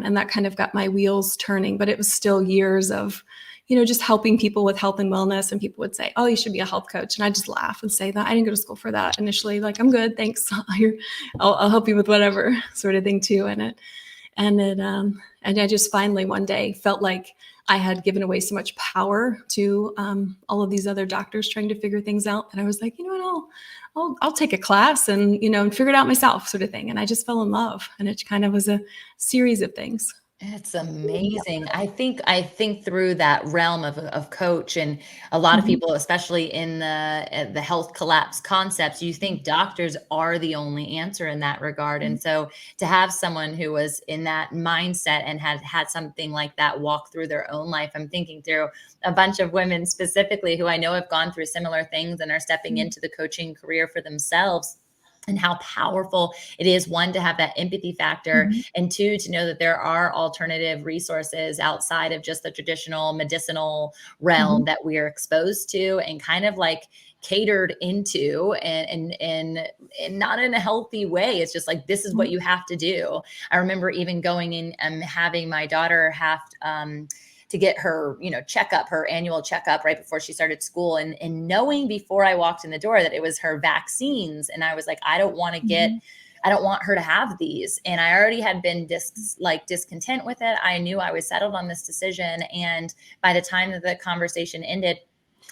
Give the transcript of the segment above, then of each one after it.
And that kind of got my wheels turning, but it was still years of, just helping people with health and wellness. And people would say, oh, you should be a health coach. And I just laugh and say that I didn't go to school for that initially. Like, I'm good. Thanks. I'll help you with whatever sort of thing too. And I just finally one day felt like I had given away so much power to all of these other doctors trying to figure things out. And I was like, you know what, I'll take a class and, and figure it out myself, sort of thing. And I just fell in love. And it kind of was a series of things. It's amazing. I think through that realm of coach, and a lot of people, especially in the health collapse concepts, you think doctors are the only answer in that regard. And so to have someone who was in that mindset and had something like that walk through their own life, I'm thinking through a bunch of women specifically who I know have gone through similar things and are stepping into the coaching career for themselves. And how powerful it is, one, to have that empathy factor, and two, to know that there are alternative resources outside of just the traditional medicinal realm that we are exposed to and kind of like catered into, and not in a healthy way. It's just like, this is what you have to do. I remember even going in and having my daughter have to get her, checkup, her annual checkup right before she started school, and knowing before I walked in the door that it was her vaccines. And I was like, I don't want her to have these. And I already had been discontent with it. I knew I was settled on this decision. And by the time that the conversation ended,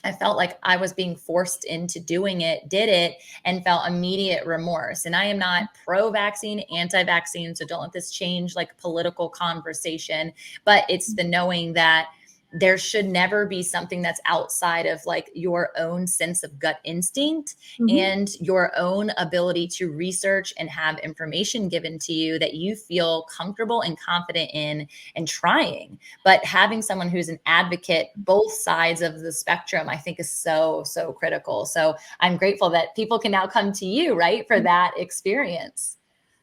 I felt like I was being forced into doing it, did it, and felt immediate remorse. And I am not pro-vaccine, anti-vaccine, so don't let this change like political conversation. But it's the knowing that there should never be something that's outside of like your own sense of gut instinct and your own ability to research and have information given to you that you feel comfortable and confident in and trying. But having someone who's an advocate, both sides of the spectrum, I think is so, so critical. So I'm grateful that people can now come to you, right, for that experience.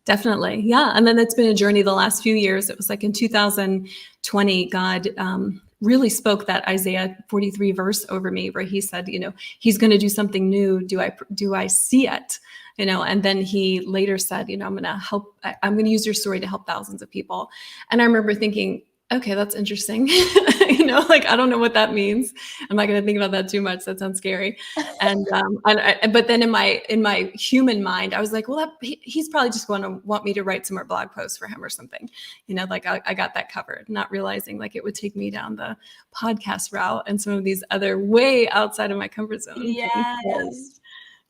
Definitely. Yeah. And then it's been a journey the last few years. It was like in 2020, God really spoke that Isaiah 43 verse over me where he said, he's going to do something new. Do I see it? And then he later said, I'm going to use your story to help thousands of people. And I remember thinking, okay, that's interesting. I don't know what that means. I'm not going to think about that too much. That sounds scary. But then in my human mind, I was like, well, he's probably just going to want me to write some more blog posts for him or something. I got that covered, not realizing like it would take me down the podcast route and some of these other way outside of my comfort zone. Yes.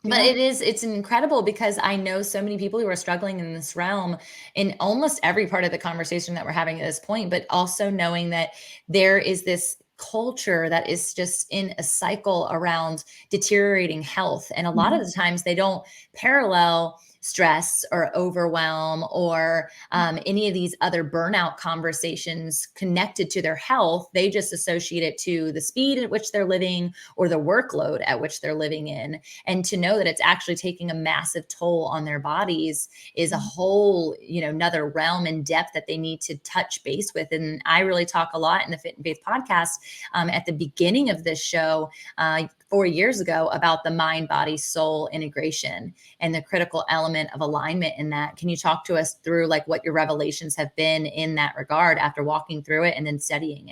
But it's incredible because I know so many people who are struggling in this realm in almost every part of the conversation that we're having at this point, but also knowing that there is this culture that is just in a cycle around deteriorating health. And a lot of the times they don't parallel stress or overwhelm or any of these other burnout conversations connected to their health. They just associate it to the speed at which they're living or the workload at which they're living in. And to know that it's actually taking a massive toll on their bodies is a whole, another realm and depth that they need to touch base with. And I really talk a lot in the Fit and Faith podcast at the beginning of this show 4 years ago about the mind, body, soul integration and the critical element of alignment in that. Can you talk to us through like what your revelations have been in that regard after walking through it and then studying it?